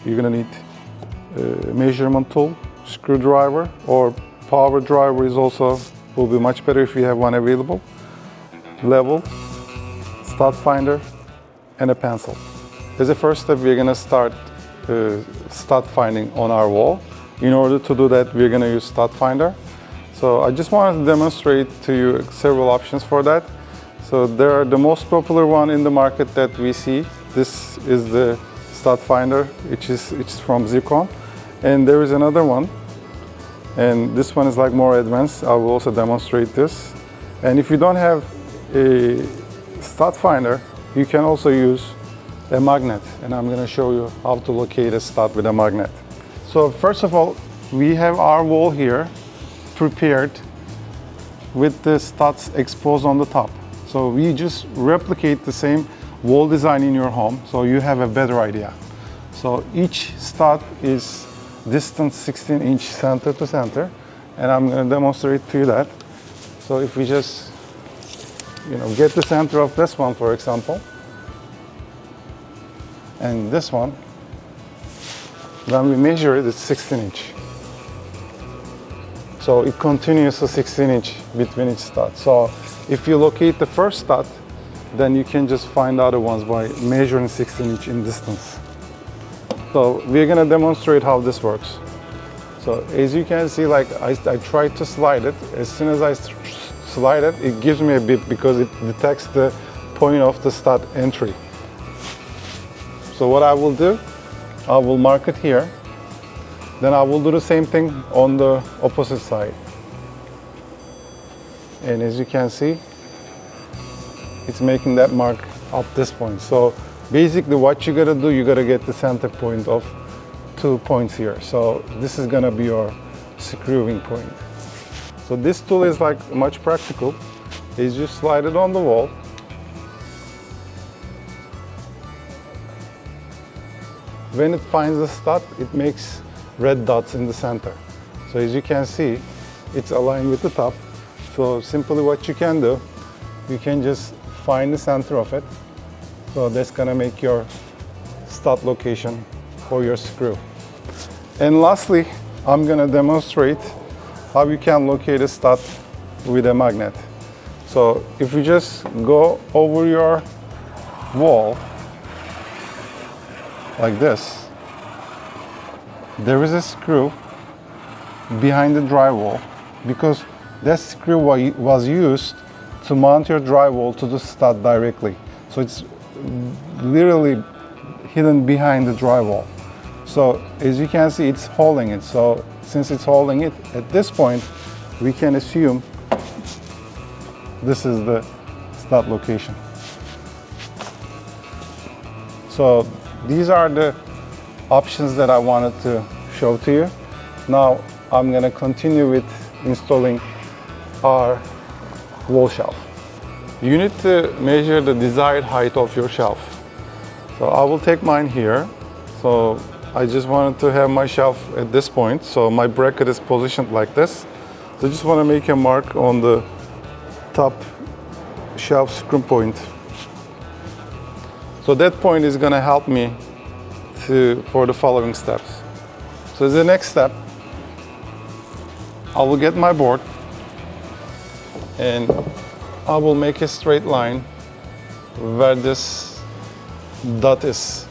you're gonna need a measurement tool, screwdriver, or power driver is also will be much better if you have one available. Level, stud finder, and a pencil. As a first step, we're gonna start stud finding on our wall. In order to do that, we're gonna use stud finder. So I just wanted to demonstrate to you several options for that. So there are the most popular one in the market that we see. This is the stud finder, it's from zircon. And there is another one. And this one is like more advanced. I will also demonstrate this. And if you don't have a stud finder, you can also use a magnet. And I'm gonna show you how to locate a stud with a magnet. So first of all, we have our wall here prepared with the studs exposed on the top. So we just replicate the same wall design in your home so you have a better idea. So each stud is distance 16-inch center to center, and I'm going to demonstrate to you that. So if we just get the center of this one, for example, and this one, when we measure it, it's 16-inch. So it continues to 16-inch between each stud. So if you locate the first stud, then you can just find other ones by measuring 16-inch in distance. So we're gonna demonstrate how this works. So as you can see, like I tried to slide it. As soon as I slide it, it gives me a beep because it detects the point of the stud entry. So what I will do, I will mark it here. Then I will do the same thing on the opposite side. And as you can see, it's making that mark at this point. So basically what you gotta do, you gotta get the center point of 2 points here. So this is gonna be your screwing point. So this tool is like much practical. Is you slide it on the wall. When it finds the stud, it makes red dots in the center. So as you can see, it's aligned with the top. So simply what you can do, you can just find the center of it. So that's gonna make your stud location for your screw. And lastly, I'm gonna demonstrate how you can locate a stud with a magnet. So if you just go over your wall like this, there is a screw behind the drywall because that screw was used to mount your drywall to the stud directly. So it's literally hidden behind the drywall. So as you can see, it's holding it. So since it's holding it, at this point, we can assume this is the stud location. So these are the options that I wanted to show to you. Now I'm gonna continue with installing our wall shelf. You need to measure the desired height of your shelf. So I will take mine here. So I just wanted to have my shelf at this point. So my bracket is positioned like this. So I just want to make a mark on the top shelf screw point. So that point is going to help me for the following steps. So the next step, I will get my board and I will make a straight line where this dot is.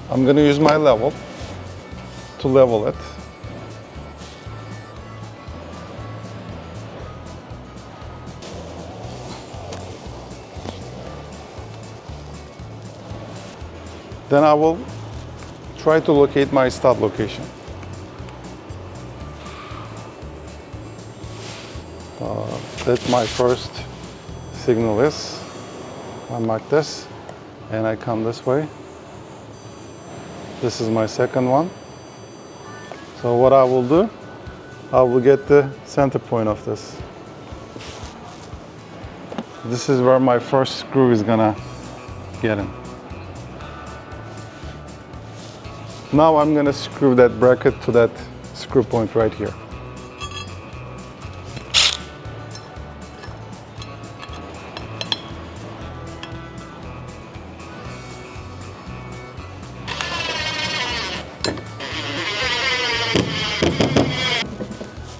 I'm going to use my level to level it. Then I will try to locate my stud location. That's my first signal is. I mark this and I come this way. This is my second one. So what I will do, I will get the center point of this. This is where my first screw is gonna get in. Now I'm gonna screw that bracket to that screw point right here.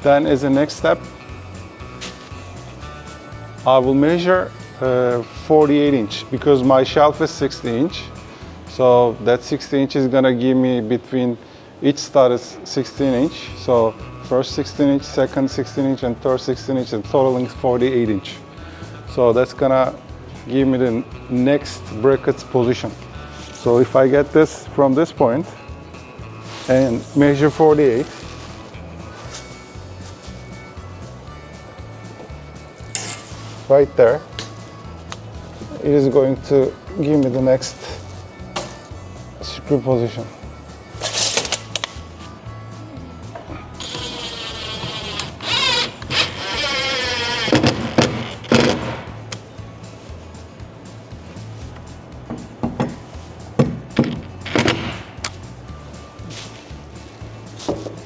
Then as a next step, I will measure 48 inch because my shelf is 60 inch. So that 60 inch is gonna give me between each stud is 16 inch. So first 16 inch, second 16 inch, and third 16 inch, and totaling 48 inch. So that's gonna give me the next bracket's position. So if I get this from this point and measure 48, right there, it is going to give me the next screw position.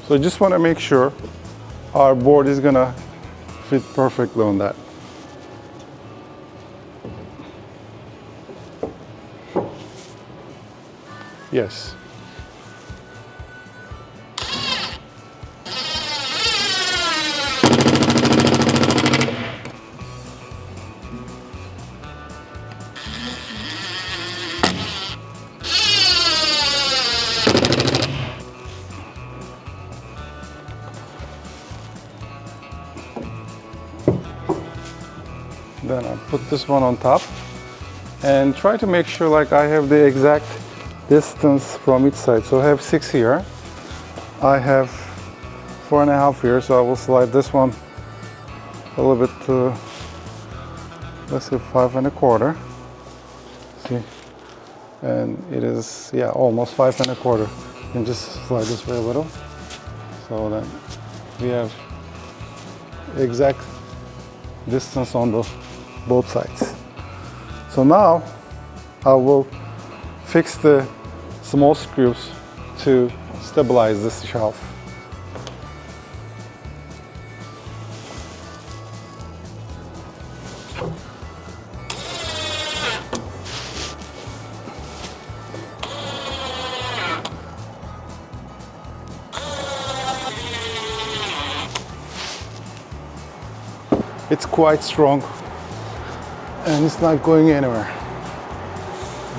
So just want to make sure our board is gonna fit perfectly on that. Yes. Then I put this one on top and try to make sure like I have the exact distance from each side. So I have 6 here. I have 4.5 here, so I will slide this one a little bit to, let's say 5.25. See, and it is, yeah, almost 5.25. And just slide this way a little. So then we have exact distance on the both sides. So now I will fix the small screws to stabilize this shelf. It's quite strong and it's not going anywhere,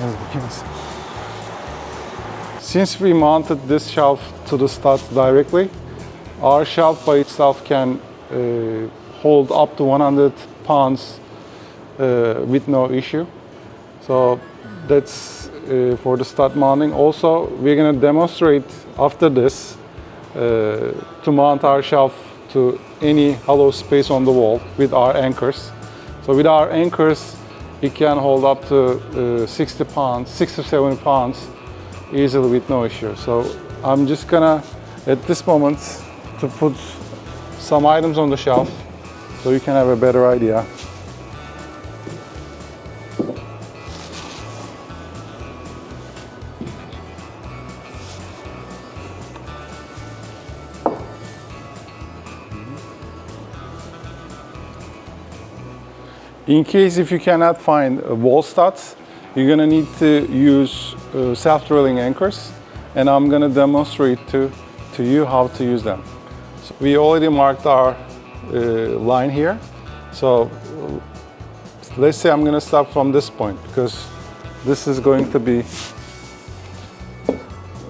as you can see. Since we mounted this shelf to the studs directly, our shelf by itself can hold up to 100 pounds with no issue. So that's for the stud mounting. Also, we're going to demonstrate after this to mount our shelf to any hollow space on the wall with our anchors. So with our anchors, it can hold up to 60 pounds, 60 to 70 pounds easily with no issue. So I'm just gonna, at this moment, to put some items on the shelf so you can have a better idea. In case if you cannot find wall studs, you're gonna need to use self-drilling anchors, and I'm gonna demonstrate to you how to use them. So we already marked our line here. So let's say I'm gonna start from this point because this is going to be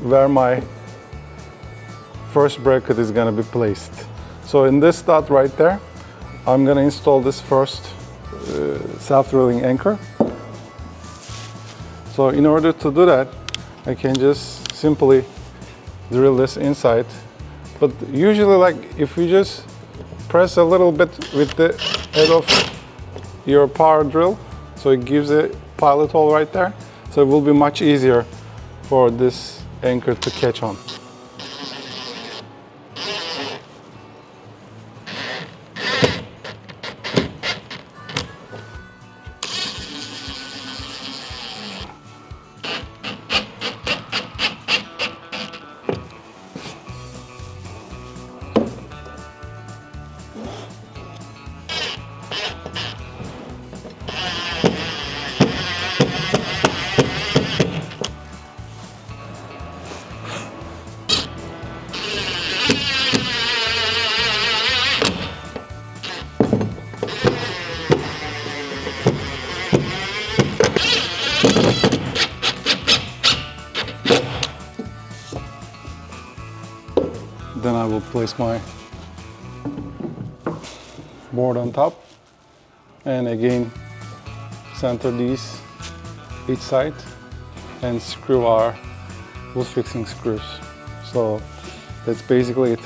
where my first bracket is gonna be placed. So in this stud right there, I'm gonna install this first self-drilling anchor. So in order to do that, I can just simply drill this inside. But usually, like if you just press a little bit with the head of your power drill, so it gives a pilot hole right there. So it will be much easier for this anchor to catch on. Then I will place my board on top, and again center these each side and screw our wood fixing screws. So that's basically it.